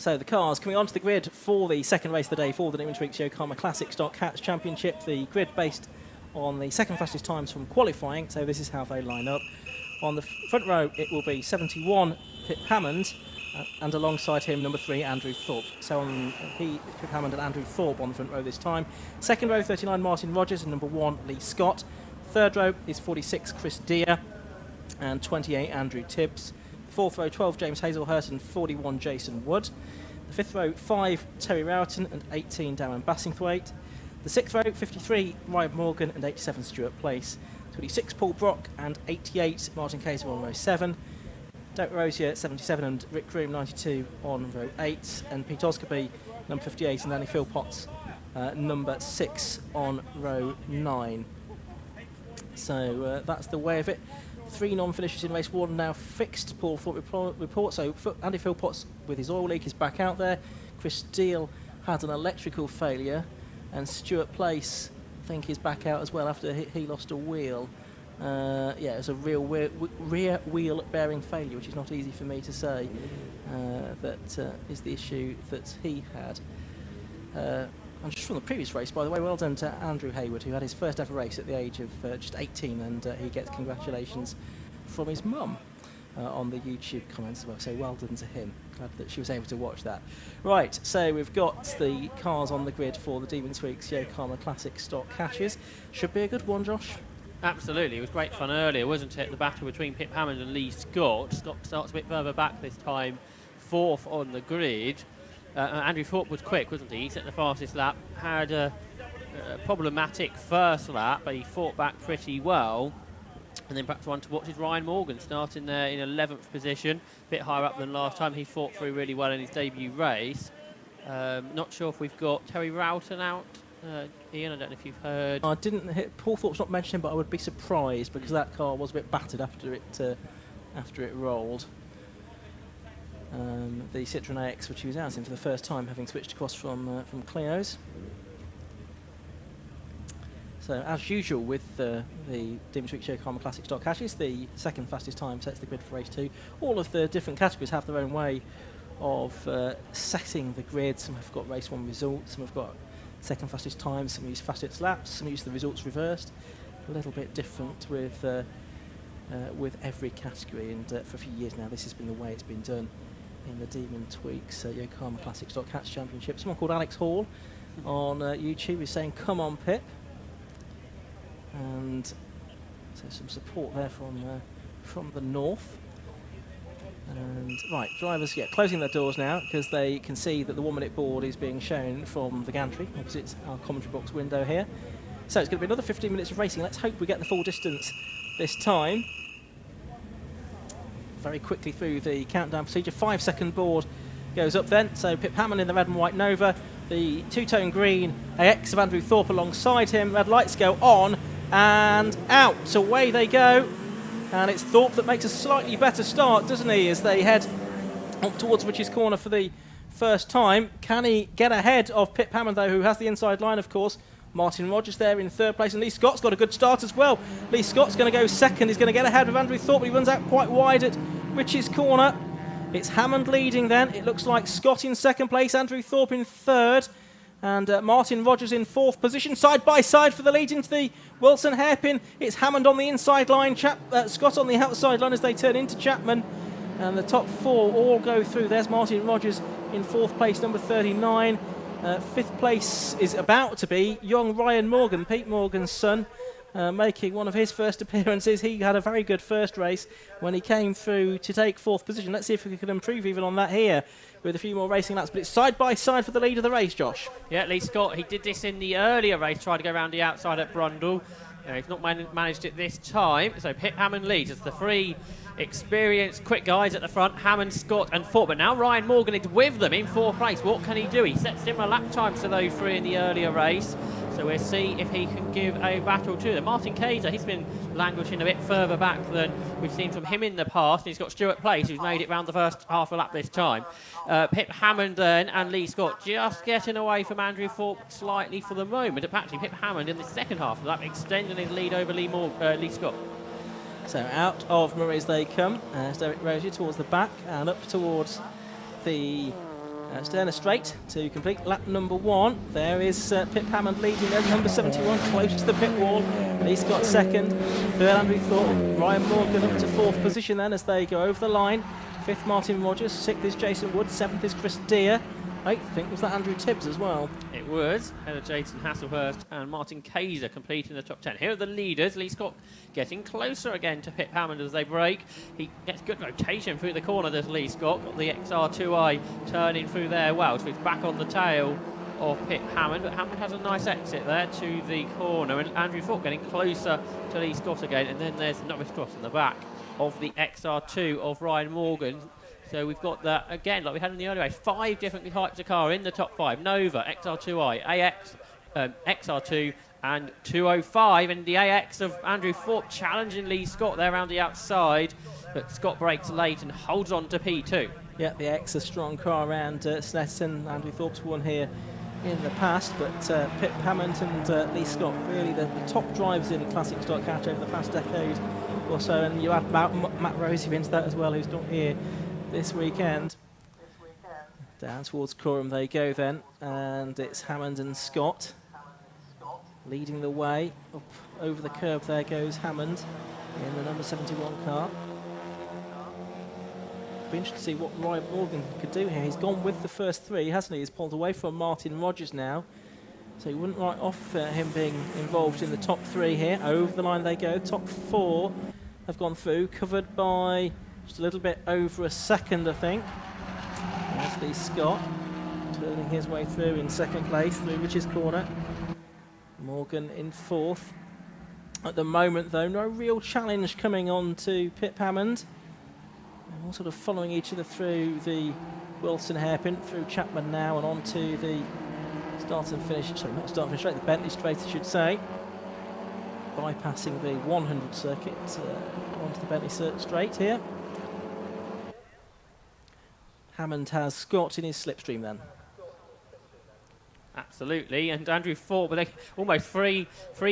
So the cars coming onto the grid for the second race of the day for the Demon Tweaks Yokohama Classic Stock Cats Championship. The grid based on the second fastest times from qualifying, so this is how they line up. On the front row, it will be 71, Pip Hammond, and alongside him, number 3, Andrew Thorpe. So Pip Hammond and Andrew Thorpe on the front row this time. Second row, 39, Martin Rogers, and number 1, Lee Scott. Third row is 46, Chris Deere, and 28, Andrew Tibbs. Fourth row, 12, James Hazelhurst, and 41, Jason Wood. The fifth row, 5, Terry Rowton, and 18, Darren Bassingthwaite. The sixth row, 53, Ryan Morgan, and 87, Stuart Place. 26, Paul Brock, and 88, Martin Kaiser on row 7. Derek Rosier, 77, and Rick Groom, 92, on row 8. And Pete Oscarby, number 58, and Danny Philpotts, number 6, on row 9. So that's the way of it. 3 non-finishers in race 1 now fixed. Paul Thorpe report. So Andy Philpotts with his oil leak is back out there. Chris Steele had an electrical failure, and Stuart Place, I think, is back out as well after he lost a wheel. It was a rear wheel bearing failure, which is not easy for me to say. That is the issue that he had. And just from the previous race, by the way, well done to Andrew Hayward, who had his first ever race at the age of just 18, and he gets congratulations from his mum on the YouTube comments as well. So well done to him. Glad that she was able to watch that. Right, so we've got the cars on the grid for the Demon Tweaks Yokohama Classic Stock Catches. Should be a good one, Josh. Absolutely, it was great fun earlier, wasn't it? The battle between Pip Hammond and Lee Scott. Scott starts a bit further back this time, 4th on the grid. Andrew Thorpe was quick, wasn't he? He set the fastest lap, had a problematic first lap, but he fought back pretty well. And then perhaps one to watch is Ryan Morgan, starting there in 11th position, a bit higher up than last time. He fought through really well in his debut race. Not sure if we've got Terry Rowton out. Ian, I don't know if you've heard. I didn't hit. Paul Thorpe's not mentioned, but I would be surprised because that car was a bit battered after it rolled. The Citroen AX, which he was out in for the first time, having switched across from Clio's. So, as usual with the Demon Tweaks Yokohama Classic Stock Catches, the second fastest time sets the grid for race 2. All of the different categories have their own way of setting the grid. Some have got race 1 results, some have got second fastest time, some use fastest laps, some use the results reversed. A little bit different with every category, and for a few years now this has been the way it's been done in the Demon Tweaks Yokohama Classic Stock Cats Championship. Someone called Alex Hall on YouTube is saying, "Come on, Pip," and so some support there from the north. And right, drivers closing their doors now because they can see that the 1-minute board is being shown from the gantry opposite our commentary box window here. So it's going to be another 15 minutes of racing. Let's hope we get the full distance this time. Very quickly through the countdown procedure. 5-second board goes up then. So Pip Hammond in the red and white Nova. The two-tone green AX of Andrew Thorpe alongside him. Red lights go on and out. Away they go. And it's Thorpe that makes a slightly better start, doesn't he, as they head up towards Rich's Corner for the first time. Can he get ahead of Pip Hammond, though, who has the inside line, of course? Martin Rogers there in 3rd place, and Lee Scott's got a good start as well. Lee Scott's going to go second. He's going to get ahead of Andrew Thorpe, but he runs out quite wide at Rich's Corner. It's Hammond leading then. It looks like Scott in 2nd place, Andrew Thorpe in 3rd. And Martin Rogers in 4th position, side by side for the lead into the Wilson hairpin. It's Hammond on the inside line, Scott on the outside line as they turn into Chapman. And the top 4 all go through. There's Martin Rogers in 4th place, number 39. 5th place is about to be young Ryan Morgan, Pete Morgan's son, making one of his first appearances. He had a very good first race when he came through to take 4th position. Let's see if we can improve even on that here with a few more racing laps. But it's side by side for the lead of the race, Josh. Yeah, Lee Scott, he did this in the earlier race, tried to go around the outside at Brundle. He's not managed it this time. So Pip Hammond leads as the 3 experienced, quick guys at the front, Hammond, Scott and Thorpe. But now Ryan Morgan is with them in 4th place. What can he do? He set similar lap times to those 3 in the earlier race. So we'll see if he can give a battle to them. Martin Kaiser, he's been languishing a bit further back than we've seen from him in the past. And he's got Stuart Place, who's made it round the first half a lap this time. Pip Hammond then and Lee Scott just getting away from Andrew Thorpe slightly for the moment. Actually, Pip Hammond in the second half of the lap extending his lead over Lee Scott. So out of Murray's they come, as Derek Rosier towards the back and up towards the It's down a straight to complete lap number 1. There is Pip Hammond leading there, number 71, close to the pit wall. Lee Scott second, third Andrew Thorpe, Ryan Morgan up to 4th position then as they go over the line. 5th Martin Rogers, 6th is Jason Wood, 7th is Chris Deere. 8th, I think, was that Andrew Tibbs as well. It was. Ahead of Jason Hasselhurst and Martin Kayser completing the top 10. Here are the leaders. Lee Scott getting closer again to Pip Hammond as they break. He gets good rotation through the corner, does Lee Scott. Got the XR2i turning through there well. So he's back on the tail of Pip Hammond. But Hammond has a nice exit there to the corner. And Andrew Thorpe getting closer to Lee Scott again. And then there's Norris Cross in the back of the XR2 of Ryan Morgan. So we've got that again, like we had in the earlier race, 5 different types of car in the top 5. Nova, XR2i, AX, XR2 and 205. And the AX of Andrew Thorpe challenging Lee Scott there around the outside. But Scott breaks late and holds on to P2. Yeah, the X, a strong car around Snetterton. Andrew Thorpe's won here in the past, but Pip Hammond and Lee Scott, really the top drivers in classic stock catch over the past decade or so. And you add Matt Rosey into that as well, who's not here this weekend. Down towards Coram they go then, and it's Hammond and Scott leading the way. Up over the curve there goes Hammond in the number 71 car. Be interested to see what Ryan Morgan could do here. He's gone with the first 3, hasn't he? He's pulled away from Martin Rogers now, so he wouldn't write off him being involved in the top 3 here. Over the line they go. Top 4 have gone through, covered by just a little bit over a second, I think. There's Lee Scott turning his way through in 2nd place through Rich's corner. Morgan in 4th. At the moment, though, no real challenge coming on to Pip Hammond. They're all sort of following each other through the Wilson hairpin, through Chapman now, and on to the start and finish. Sorry, not start and finish straight, the Bentley straight, I should say. Bypassing the 100 circuit onto the Bentley straight here. Hammond has Scott in his slipstream then. Absolutely, and Andrew Thorpe, but they almost free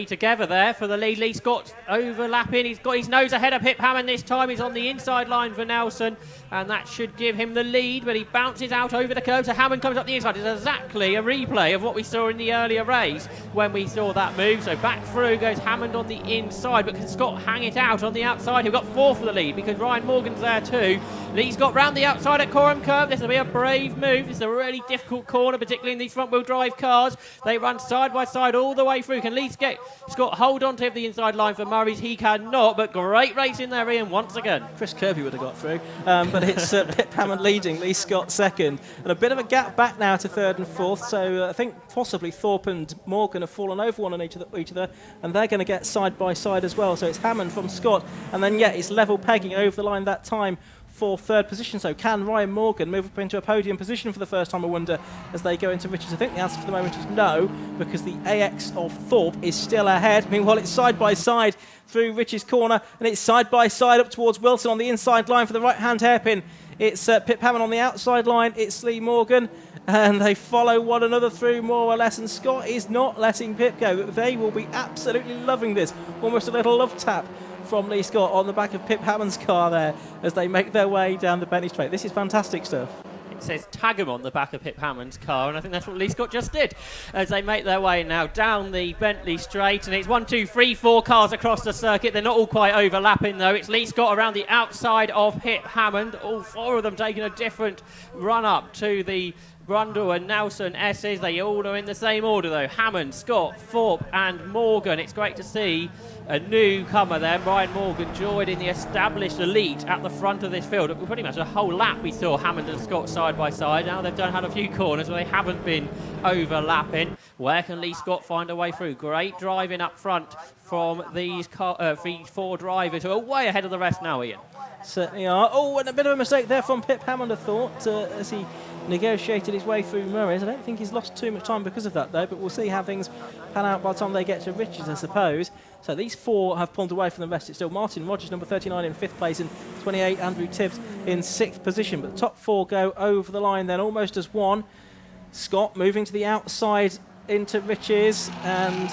together there for the lead. Lee Scott overlapping. He's got his nose ahead of Pip Hammond this time. He's on the inside line for Nelson, and that should give him the lead, but he bounces out over the curve, so Hammond comes up the inside. It's exactly a replay of what we saw in the earlier race when we saw that move. So back through goes Hammond on the inside, but can Scott hang it out on the outside? He'll got 4 for the lead because Ryan Morgan's there too. Lee's got round the outside at Coram Curve. This will be a brave move. This is a really difficult corner, particularly in these front-wheel drive cars. They run side by side all the way through. Can Lee Scott hold on to the inside line for Murray's? He cannot, but great race in there, Ian, once again. Chris Kirby would have got through, but it's Pip Hammond leading, Lee Scott second. And a bit of a gap back now to 3rd and 4th, so I think possibly Thorpe and Morgan have fallen over one on each other, and they're going to get side by side as well. So it's Hammond from Scott, and then, yeah, it's level pegging over the line that time for 3rd position. So can Ryan Morgan move up into a podium position for the first time, I wonder, as they go into Richards? I think the answer for the moment is no, because the AX of Thorpe is still ahead. Meanwhile, it's side by side through Rich's corner, and it's side by side up towards Wilson on the inside line for the right-hand hairpin. It's Pip Hammond on the outside line. It's Lee Morgan, and they follow one another through more or less, and Scott is not letting Pip go. They will be absolutely loving this. Almost a little love tap from Lee Scott on the back of Pip Hammond's car there as they make their way down the Bentley straight. This is fantastic stuff. It says tag him on the back of Pip Hammond's car, and I think that's what Lee Scott just did as they make their way now down the Bentley straight. And it's 1, 2, 3, 4 cars across the circuit. They're not all quite overlapping though. It's Lee Scott around the outside of Pip Hammond. All 4 of them taking a different run up to the Brundle and Nelson S's. They all are in the same order though. Hammond, Scott, Thorpe and Morgan. It's great to see a newcomer there. Brian Morgan joining the established elite at the front of this field. Pretty much a whole lap we saw Hammond and Scott side by side. Now they've had a few corners where they haven't been overlapping. Where can Lee Scott find a way through? Great driving up front from these 4 drivers who are way ahead of the rest now, Ian. Certainly are. Oh, and a bit of a mistake there from Pip Hammond, I thought, as he negotiated his way through Murray's. I don't think he's lost too much time because of that, though, but we'll see how things pan out by the time they get to Richards, I suppose. So these 4 have pulled away from the rest. It's still Martin Rogers, number 39, in 5th place, and 28, Andrew Tibbs, in 6th position. But the top 4 go over the line then almost as one. Scott moving to the outside into Richards, and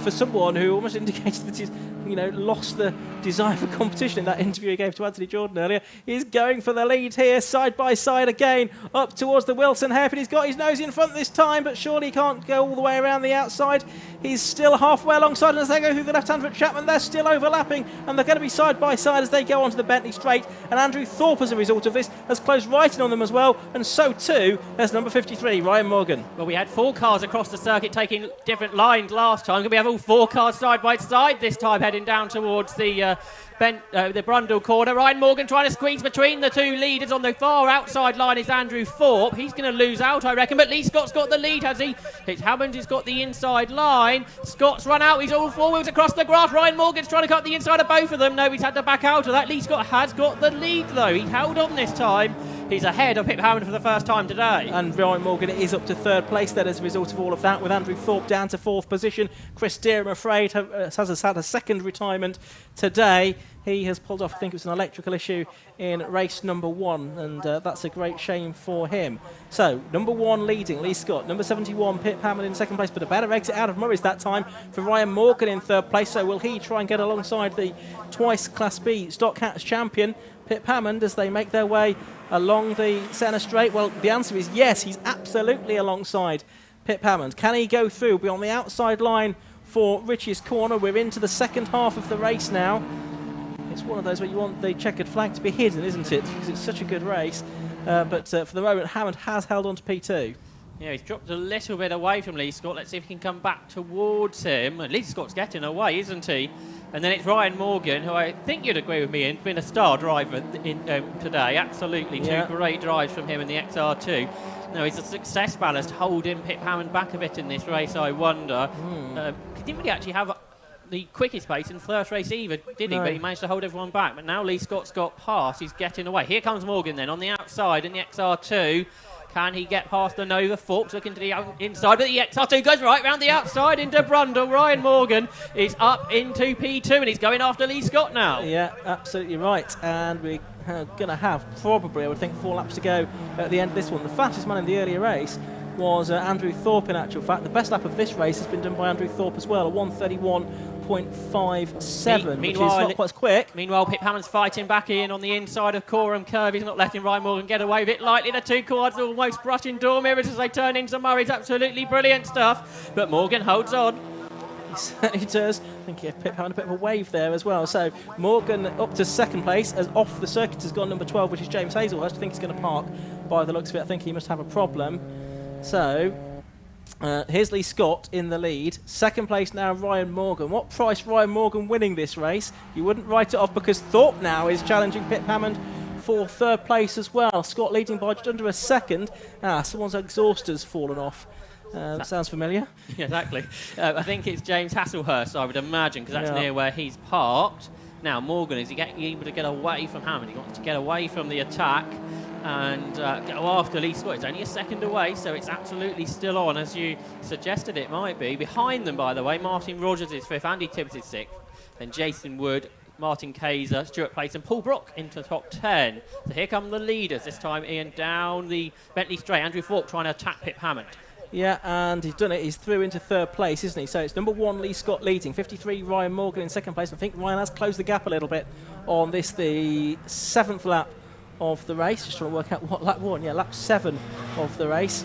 for someone who almost indicated that he's lost the desire for competition in that interview he gave to Anthony Jordan earlier. He's going for the lead here, side by side again, up towards the Wilson hairpin. He's got his nose in front this time, but surely he can't go all the way around the outside. He's still halfway alongside, and as they go through the left-hand foot Chapman, they're still overlapping, and they're going to be side by side as they go onto the Bentley Straight. And Andrew Thorpe, as a result of this, has closed right in on them as well, and so too has number 53, Ryan Morgan. Well, we had 4 cars across the circuit taking different lines last time. Can we have all 4 cars side by side this time, heading down towards the Brundle corner? Ryan Morgan trying to squeeze between the 2 leaders. On the far outside line is Andrew Thorpe. He's going to lose out, I reckon, but Lee Scott's got the lead, has he? It's Hammond who's got the inside line. Scott's run out. He's all 4 wheels across the grass. Ryan Morgan's trying to cut the inside of both of them. No, he's had to back out of that. Lee Scott has got the lead, though. He held on this time. He's ahead of Pip Hammond for the first time today. And Ryan Morgan is up to 3rd place then as a result of all of that, with Andrew Thorpe down to 4th position. Chris Deere, I'm afraid, has had a second retirement today. He has pulled off, I think it was an electrical issue in race number 1, and that's a great shame for him. So, number 1 leading, Lee Scott. Number 71, Pip Hammond in 2nd place, but a better exit out of Murray's that time for Ryan Morgan in 3rd place. So will he try and get alongside the twice Class B Stock Cats champion, Pip Hammond, as they make their way along the centre straight? Well, the answer is yes, he's absolutely alongside Pip Hammond. Can he go through? Be on the outside line for Richie's corner. We're into the second half of the race now. It's one of those where you want the checkered flag to be hidden, isn't it? Because it's such a good race. But for the moment, Hammond has held on to P2. Yeah, he's dropped a little bit away from Lee Scott. Let's see if he can come back towards him. And Lee Scott's getting away, isn't he? And then it's Ryan Morgan, who I think you'd agree with me in, been a star driver today. Absolutely, 2 great drives from him in the XR2. No, he's a success ballast, holding Pip Hammond back a bit in this race, I wonder. He didn't really actually have the quickest pace in the first race either, did he? No. But he managed to hold everyone back. But now Lee Scott's got past. He's getting away. Here comes Morgan then on the outside in the XR2. Can he get past the Nova? Thorpe's looking to the inside, but the XR2 goes right round the outside into Brundle. Ryan Morgan is up into P2, and he's going after Lee Scott now. Yeah, absolutely right. And we're going to have probably, I would think, 4 laps to go at the end of this one. The fastest man in the earlier race was Andrew Thorpe, in actual fact. The best lap of this race has been done by Andrew Thorpe as well, a 1:31.57, which is not quite as quick. Meanwhile, Pip Hammond's fighting back in on the inside of Coram Curve. He's not letting Ryan Morgan get away with it lightly. The 2 quads almost brushing door mirrors as they turn into Murray's. Absolutely brilliant stuff. But Morgan holds on. He does. I think Pip having a bit of a wave there as well. So Morgan up to 2nd place, as off the circuit has gone number 12, which is James Hazelhurst. I think he's going to park by the looks of it. I think he must have a problem. So here's Lee Scott in the lead. 2nd place now, Ryan Morgan. What price Ryan Morgan winning this race? You wouldn't write it off, because Thorpe now is challenging Pip Hammond for 3rd place as well. Scott leading by just under a second. Someone's exhaust has fallen off. Sounds familiar. Yeah, exactly. I think it's James Hasselhurst, I would imagine, because that's near where he's parked. Now, Morgan, is he able to get away from Hammond? He wants to get away from the attack and go after Lee Scott. It's only a second away, so it's absolutely still on, as you suggested it might be. Behind them, by the way, Martin Rogers is 5th, Andy Tibbs is 6th, then Jason Wood, Martin Kayser, Stuart Place and Paul Brook into the top 10. So here come the leaders, this time Ian down the Bentley Straight. Andrew Thorpe trying to attack Pip Hammond. Yeah, and he's done it. He's through into 3rd place, isn't he? So it's number 1, Lee Scott leading. 53, Ryan Morgan in 2nd place. I think Ryan has closed the gap a little bit on this, the 7th lap of the race. Just trying to work out what lap 1. Yeah, lap 7 of the race.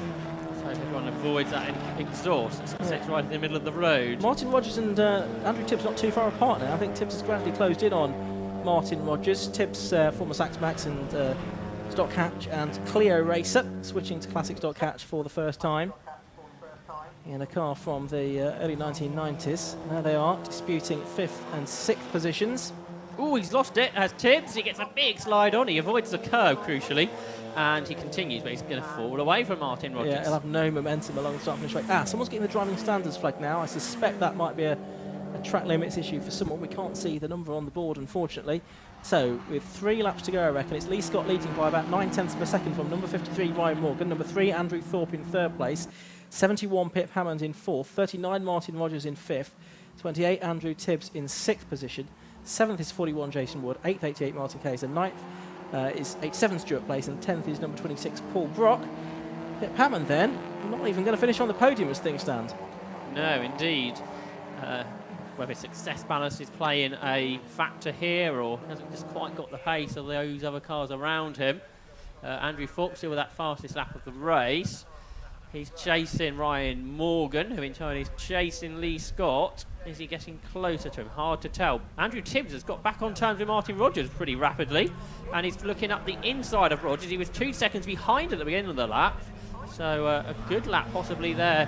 So everyone avoids that exhaust. It sits right in the middle of the road. Martin Rogers and Andrew Tibbs not too far apart now. I think Tibbs has gradually closed in on Martin Rogers. Tibbs, former Sax Max and Stock Catch and Clio racer, switching to Classic Stock Catch for the first time in a car from the early 1990s. There they are, disputing 5th and 6th positions. Oh, he's lost it as Tibbs. He gets a big slide on. He avoids the curve, crucially, and he continues, but he's going to fall away from Martin Rogers. Yeah, he'll have no momentum along the start finish straight. Someone's getting the driving standards flag now. I suspect that might be a track limits issue for someone. We can't see the number on the board, unfortunately. So, with 3 laps to go, I reckon, it's Lee Scott leading by about 9/10 of a second from number 53, Ryan Morgan. Number 3, Andrew Thorpe in 3rd place. 71, Pip Hammond in 4th. 39, Martin Rogers in 5th. 28, Andrew Tibbs in 6th position. 7th is 41, Jason Wood. 8th, 88, Martin Kayser. 9th is 87, Stuart Place. And 10th is number 26, Paul Brock. Pip Hammond, then, not even going to finish on the podium as things stand. No, indeed. whether success balance is playing a factor here or hasn't just quite got the pace of those other cars around him. Andrew Thorpe still with that fastest lap of the race. He's chasing Ryan Morgan, who in turn is chasing Lee Scott. Is he getting closer to him? Hard to tell. Andrew Tibbs has got back on terms with Martin Rogers pretty rapidly, and he's looking up the inside of Rogers. He was 2 seconds behind at the beginning of the lap, so a good lap possibly there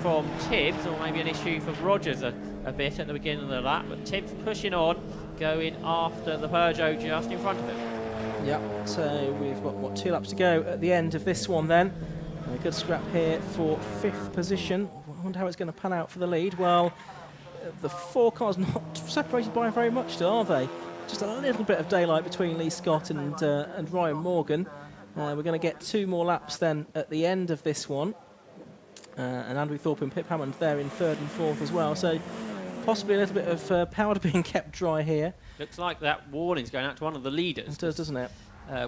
from Tibbs, or maybe an issue for Rogers a bit at the beginning of the lap. But Tibbs pushing on, going after the Peugeot just in front of him. Yeah, so we've got 2 laps to go at the end of this one then. A good scrap here for 5th position. I wonder how it's going to pan out for the lead. Well, the 4 cars not separated by very much still, are they? Just a little bit of daylight between Lee Scott and Ryan Morgan. We're going to get 2 more laps then at the end of this one. And Andrew Thorpe and Pip Hammond there in 3rd and 4th as well. So possibly a little bit of powder being kept dry here. Looks like that warning's going out to one of the leaders. It does, doesn't it?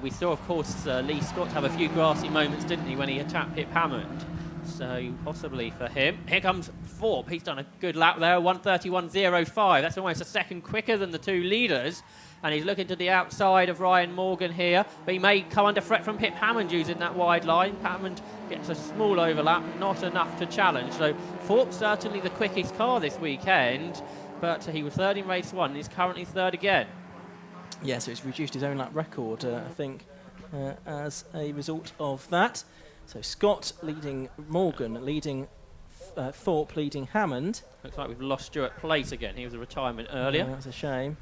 We saw, of course, Lee Scott have a few grassy moments, didn't he, when he attacked Pip Hammond? So possibly for him. Here comes Thorpe. He's done a good lap there, 1:31.05. That's almost a second quicker than the 2 leaders. And he's looking to the outside of Ryan Morgan here. But he may come under threat from Pip Hammond using that wide line. Hammond gets a small overlap, not enough to challenge. So Thorpe's certainly the quickest car this weekend. But he was 3rd in race 1 and he's currently 3rd again. Yeah, so he's reduced his own lap record, I think, as a result of that. So Scott leading Morgan, leading Thorpe, leading Hammond. Looks like we've lost Stuart Place again. He was a retirement earlier. That's a shame.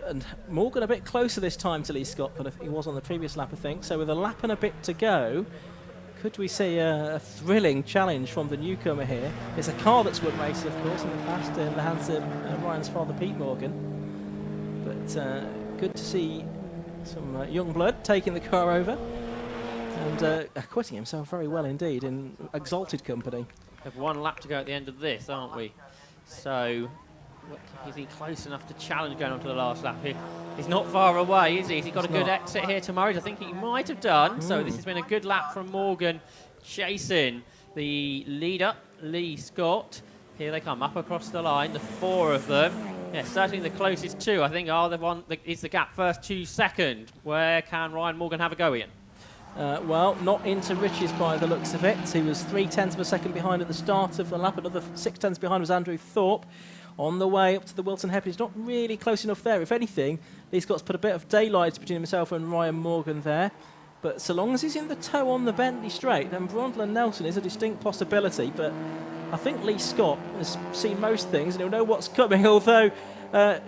And Morgan a bit closer this time to Lee Scott than he was on the previous lap, I think. So with a lap and a bit to go, could we see a thrilling challenge from the newcomer here? It's a car that's won races, of course, in the past in the hands of Ryan's father, Pete Morgan. But good to see some young blood taking the car over and acquitting himself very well indeed in exalted company. We have 1 lap to go at the end of this, aren't we? So, is he close enough to challenge going on to the last lap? He's not far away, is he? Has he got a good exit here tomorrow? I think he might have done. So this has been a good lap from Morgan, chasing the leader, Lee Scott. Here they come, up across the line, the 4 of them. Yeah, certainly the closest 2, I think, are the one that is the gap, first 2 second. Where can Ryan Morgan have a go, Ian? Well, not into riches by the looks of it. He was 0.3 of a second behind at the start of the lap. Another 0.6 behind was Andrew Thorpe. On the way up to the Wilton hairpin, he's not really close enough there. If anything, Lee Scott's put a bit of daylight between himself and Ryan Morgan there. But so long as he's in the toe on the Bentley straight, then Brundle and Nelson is a distinct possibility. But I think Lee Scott has seen most things and he'll know what's coming, although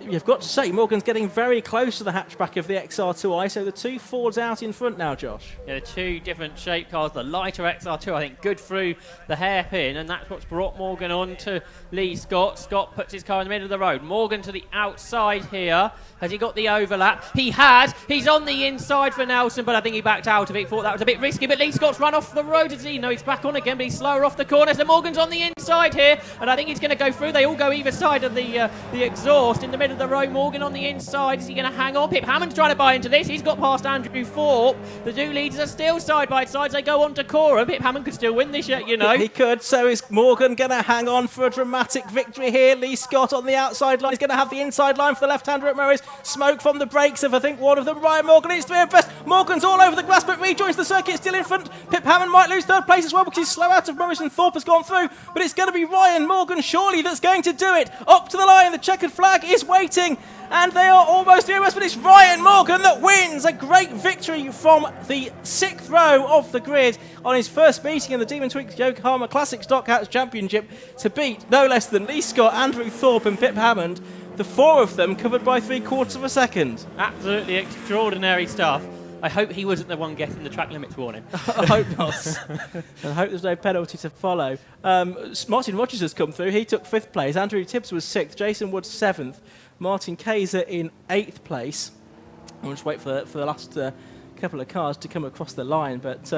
you've got to say Morgan's getting very close to the hatchback of the XR2i, so the 2 Fords out in front now, Josh. Yeah, the 2 different shape cars, the lighter XR2, I think, good through the hairpin, and that's what's brought Morgan on to Lee Scott. Scott puts his car in the middle of the road. Morgan to the outside here. Has he got the overlap? He has. He's on the inside for Nelson, but I think he backed out of it. Thought that was a bit risky, but Lee Scott's run off the road. Does he? No, he's back on again, but he's slower off the corner. So Morgan's on the inside here, and I think he's going to go through. They all go either side of the exhaust. In the middle of the road, Morgan on the inside. Is he going to hang on? Pip Hammond's trying to buy into this. He's got past Andrew Thorpe. The 2 leaders are still side by side. They go on to Cora. Pip Hammond could still win this yet, you know. He could. So is Morgan going to hang on for a dramatic victory here? Lee Scott on the outside line. He's going to have the inside line for the left-hander at Murray's. Smoke from the brakes of, I think, one of them. Ryan Morgan needs to be impressed. Morgan's all over the grass, but rejoins the circuit, still in front. Pip Hammond might lose 3rd place as well because he's slow out of Morris and Thorpe has gone through. But it's going to be Ryan Morgan, surely, that's going to do it. Up to the line. The checkered flag is waiting. And they are almost near us, but it's Ryan Morgan that wins. A great victory from the 6th row of the grid on his first meeting in the Demon Twix Yokohama Classic Stock Cats Championship to beat no less than Lee Scott, Andrew Thorpe and Pip Hammond. The 4 of them covered by 3/4 of a second. Absolutely extraordinary stuff. I hope he wasn't the one getting the track limits warning. I hope not. I hope there's no penalty to follow. Martin Rogers has come through. He took 5th place. Andrew Tibbs was 6th. Jason Wood 7th. Martin Kayser in 8th place. We'll just wait for the last couple of cars to come across the line. But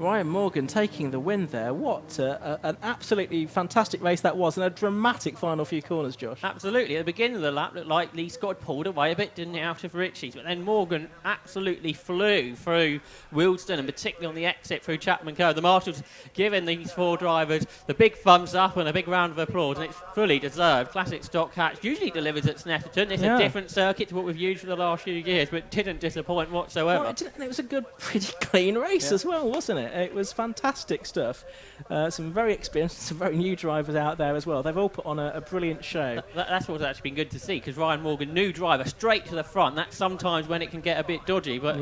Ryan Morgan taking the win there. What an absolutely fantastic race that was, and a dramatic final few corners, Josh. Absolutely. At the beginning of the lap, looked like Lee Scott pulled away a bit, didn't it, out of Ritchie's? But then Morgan absolutely flew through Wildston, and particularly on the exit through Chapman Cove. The marshals giving these 4 drivers the big thumbs up and a big round of applause, and it's fully deserved. Classic Stock Catch usually delivers at Snetterton. It's a different circuit to what we've used for the last few years, but didn't disappoint whatsoever. Well, it was a good, pretty clean race as well, wasn't it? It was fantastic stuff. Some very experienced, some very new drivers out there as well. They've all put on a brilliant show. That's what's actually been good to see, because Ryan Morgan, new driver, straight to the front. That's sometimes when it can get a bit dodgy, but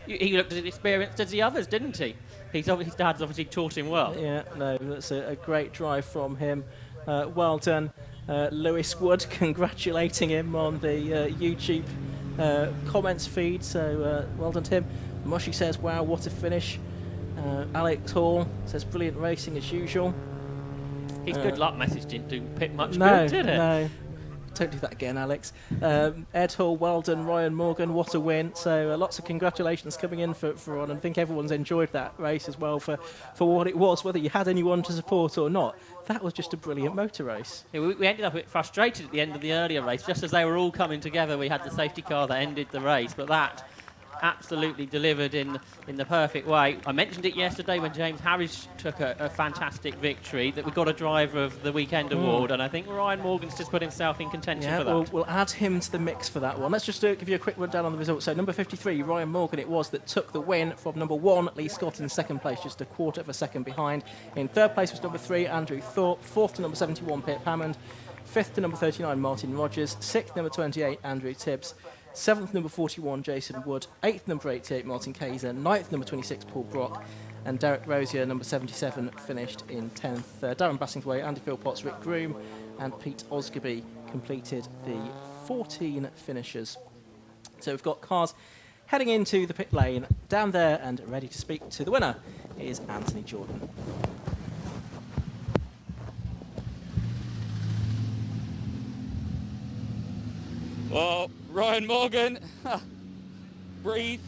he looked as experienced as the others, didn't he? His dad's obviously taught him well. Yeah, no, that's a great drive from him. Well done. Lewis Wood congratulating him on the YouTube comments feed, so well done to him. Mushy says, wow, what a finish. Alex Hall says, brilliant racing as usual. His good luck message didn't do Pip much good, did it? No, don't do that again, Alex. Ed Hall, well done. Ryan Morgan, what a win. So lots of congratulations coming in for Ron, and I think everyone's enjoyed that race as well for what it was, whether you had anyone to support or not. That was just a brilliant motor race. Yeah, we ended up a bit frustrated at the end of the earlier race. Just as they were all coming together, we had the safety car that ended the race, but that absolutely delivered in the perfect way. I mentioned it yesterday when James Harris took a fantastic victory, that we got a driver of the weekend award, and I think Ryan Morgan's just put himself in contention for that. We'll add him to the mix for that one. Let's just give you a quick rundown on the results. So number 53, Ryan Morgan it was that took the win from number 1, Lee Scott in second place, just a quarter of a second behind. In third place was number 3, Andrew Thorpe. Fourth to number 71, Pip Hammond. Fifth to number 39, Martin Rogers. Sixth, number 28, Andrew Tibbs. 7th, number 41, Jason Wood. 8th, number 88, Martin Kayser. 9th, number 26, Paul Brock. And Derek Rosier, number 77, finished in 10th. Darren Bassingthwaighte, Andy Philpotts, Rick Groom and Pete Osgerby completed the 14 finishers. So we've got cars heading into the pit lane down there, and ready to speak to the winner is Anthony Jordan. Well, Ryan Morgan, breathe.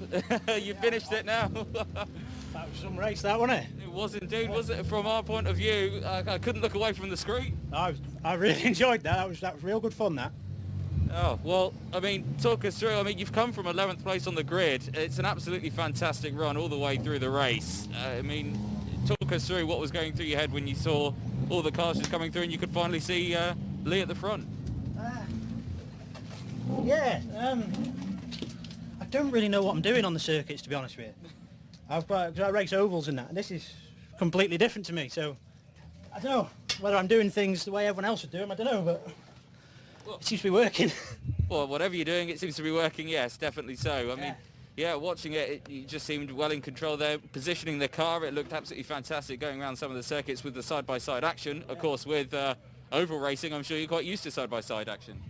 You finished it now. That was some race, that, wasn't it? It was indeed, was it? From our point of view, I couldn't look away from the screen. I really enjoyed that. That was real good fun, that. Oh, well, I mean, talk us through. I mean, you've come from 11th place on the grid. It's an absolutely fantastic run all the way through the race. I mean, talk us through what was going through your head when you saw all the cars just coming through and you could finally see Lee at the front. I don't really know what I'm doing on the circuits, to be honest with you. I race ovals and that, and this is completely different to me, so I don't know whether I'm doing things the way everyone else would do them, I don't know, but it seems to be working. Well, whatever you're doing, it seems to be working, yes, definitely so. I mean, yeah, watching it, you just seemed well in control there. Positioning the car, it looked absolutely fantastic going around some of the circuits with the side-by-side action. Of course, with oval racing, I'm sure you're quite used to side-by-side action.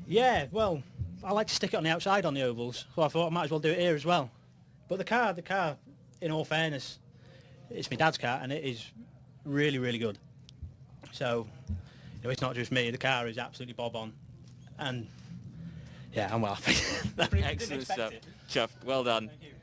Yeah, well, I like to stick it on the outside on the ovals, so I thought I might as well do it here as well. But the car, in all fairness, it's my dad's car, and it is really, really good. So, it's not just me, the car is absolutely bob on. And, yeah, I'm well happy. Excellent stuff. Chuffed. Well done. Thank you.